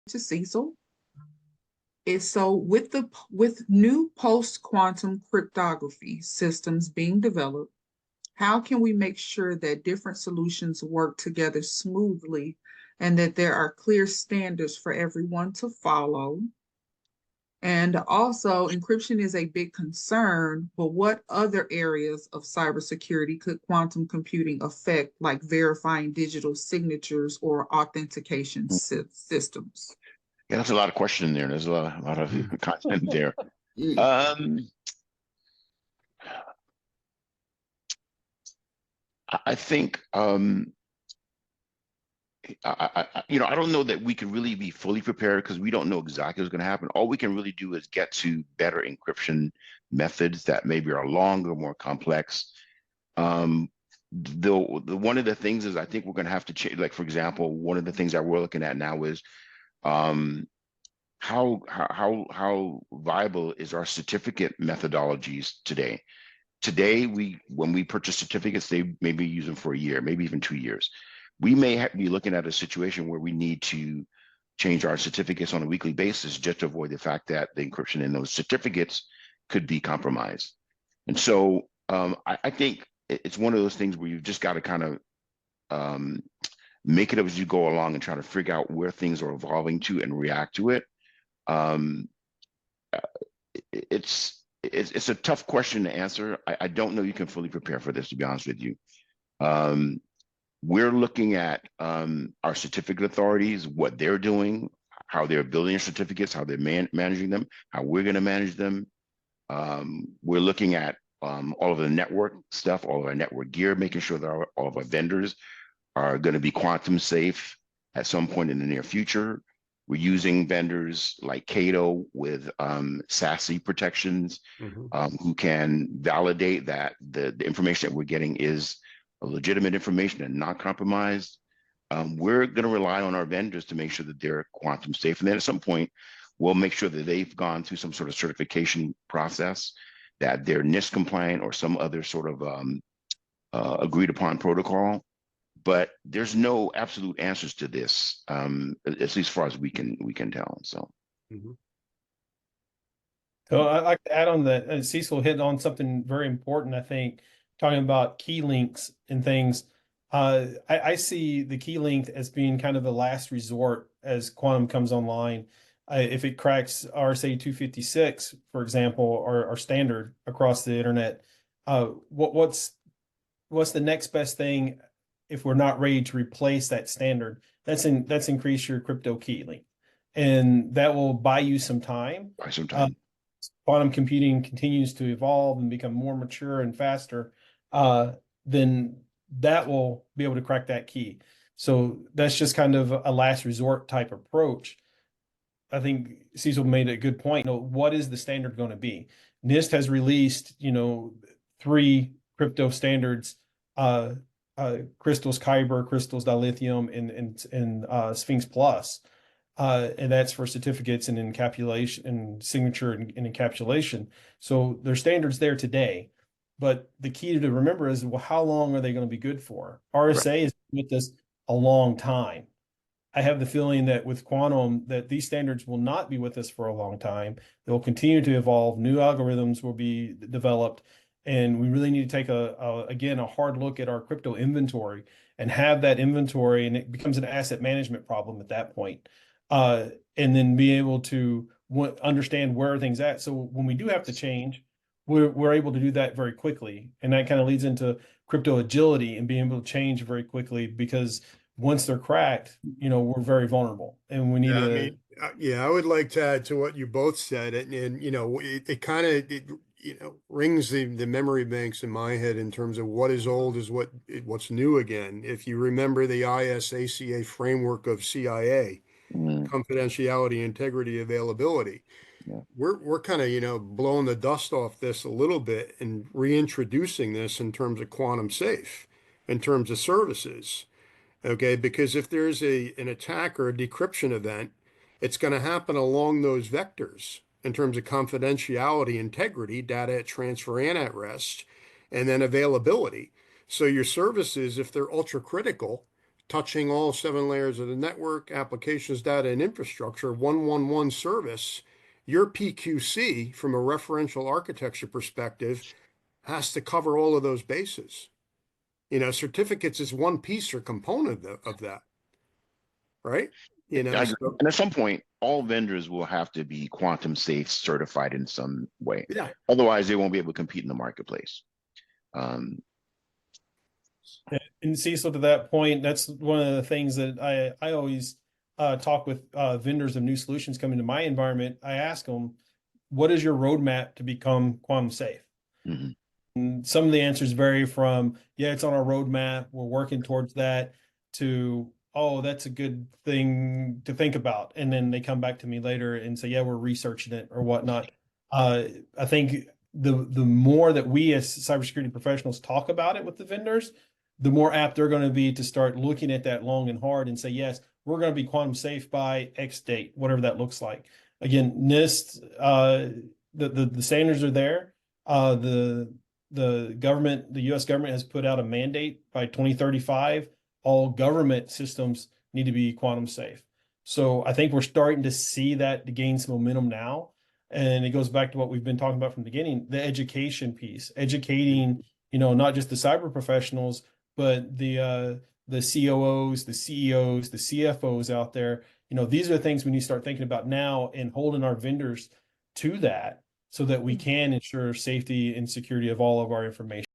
to Cecil is so with new post-quantum cryptography systems being developed, how can we make sure that different solutions work together smoothly and that there are clear standards for everyone to follow? And also, encryption is a big concern, but what other areas of cybersecurity could quantum computing affect, like verifying digital signatures or authentication systems? Yeah, that's a lot of question in there. There's a lot of content there. Um, I think I don't know that we can really be fully prepared because we don't know exactly what's going to happen. All we can really do is get to better encryption methods that maybe are longer, more complex. Um, the one of the things is I think we're going to have to change. Like for example, one of the things that we're looking at now is um, how viable is our certificate methodologies today? Today, when we purchase certificates, they maybe use them for a year, maybe even 2 years. We may be looking at a situation where we need to change our certificates on a weekly basis just to avoid the fact that the encryption in those certificates could be compromised. And so I think it's one of those things where you've just got to kind of um, make it up as you go along and try to figure out where things are evolving to and react to it. Um, it's a tough question to answer. I don't know you can fully prepare for this, to be honest with you. Um, we're looking at our certificate authorities, what they're doing, how they're building their certificates, how they're managing them, how we're going to manage them. We're looking at all of the network stuff, all of our network gear, making sure that all of our vendors are going to be quantum safe at some point in the near future. We're using vendors like Cato with SASE protections, who can validate that the information that we're getting is a legitimate information and not compromised. We're going to rely on our vendors to make sure that they're quantum safe. And then at some point, we'll make sure that they've gone through some sort of certification process, that they're NIST compliant or some other sort of agreed upon protocol. But there's no absolute answers to this, at least as far as we can tell. So, So I like to add on that Cecil hit on something very important, I think, talking about key links and things. I see the key link as being kind of the last resort as quantum comes online. If it cracks RSA 256, for example, or standard across the internet, what's the next best thing if we're not ready to replace that standard? That's increase your crypto key link, and that will buy you some time. by some time. Quantum computing continues to evolve and become more mature and faster, then that will be able to crack that key. So that's just kind of a last resort type approach. I think Cecil made a good point. What is the standard going to be? NIST has released, 3 crypto standards, Crystals Kyber, Crystals Dilithium, and Sphinx Plus. And that's for certificates and encapsulation and signature and encapsulation. So there's standards there today, but the key to remember is, well, how long are they going to be good for? RSA is with us a long time. I have the feeling that with quantum, that these standards will not be with us for a long time. They'll continue to evolve. New algorithms will be developed, and we really need to take again a hard look at our crypto inventory and have that inventory, and it becomes an asset management problem at that point. And then be able to understand where things at. So when we do have to change, we're able to do that very quickly, and that kind of leads into crypto agility and being able to change very quickly, because once they're cracked, we're very vulnerable, and we need to. I would like to add to what you both said, and it kind of rings the memory banks in my head in terms of what is old is what's new again. If you remember the ISACA framework of CIA, confidentiality, integrity, availability. Yeah. We're kind of blowing the dust off this a little bit and reintroducing this in terms of quantum safe, in terms of services. Okay, because if there's an attack or a decryption event, it's going to happen along those vectors in terms of confidentiality, integrity, data at transfer and at rest, and then availability. So your services, if they're ultra critical, touching all 7 layers of the network, applications, data, and infrastructure, 111 service, your PQC from a referential architecture perspective has to cover all of those bases. You know, certificates is one piece or component of that, right? You know, I agree. so, And at some point, all vendors will have to be quantum safe certified in some way. yeah. Otherwise, they won't be able to compete in the marketplace. And Cecil, to that point, that's one of the things that I always talk with vendors of new solutions coming to my environment. I ask them, what is your roadmap to become quantum safe? Mhm. And some of the answers vary from, yeah, it's on our roadmap, we're working towards that, to, oh, that's a good thing to think about. And then they come back to me later and say, yeah, we're researching it or whatnot. I think the more that we as cybersecurity professionals talk about it with the vendors, the more apt they're going to be to start looking at that long and hard and say, yes, we're going to be quantum safe by X date, whatever that looks like. Again, NIST, the standards are there. The government, the US government has put out a mandate by 2035, all government systems need to be quantum safe. So I think we're starting to see that to gain some momentum now. And it goes back to what we've been talking about from the beginning, the education piece, educating, not just the cyber professionals, but the COOs, the CEOs, the CFOs out there. These are the things we need to start thinking about now and holding our vendors to that so that we can ensure safety and security of all of our information.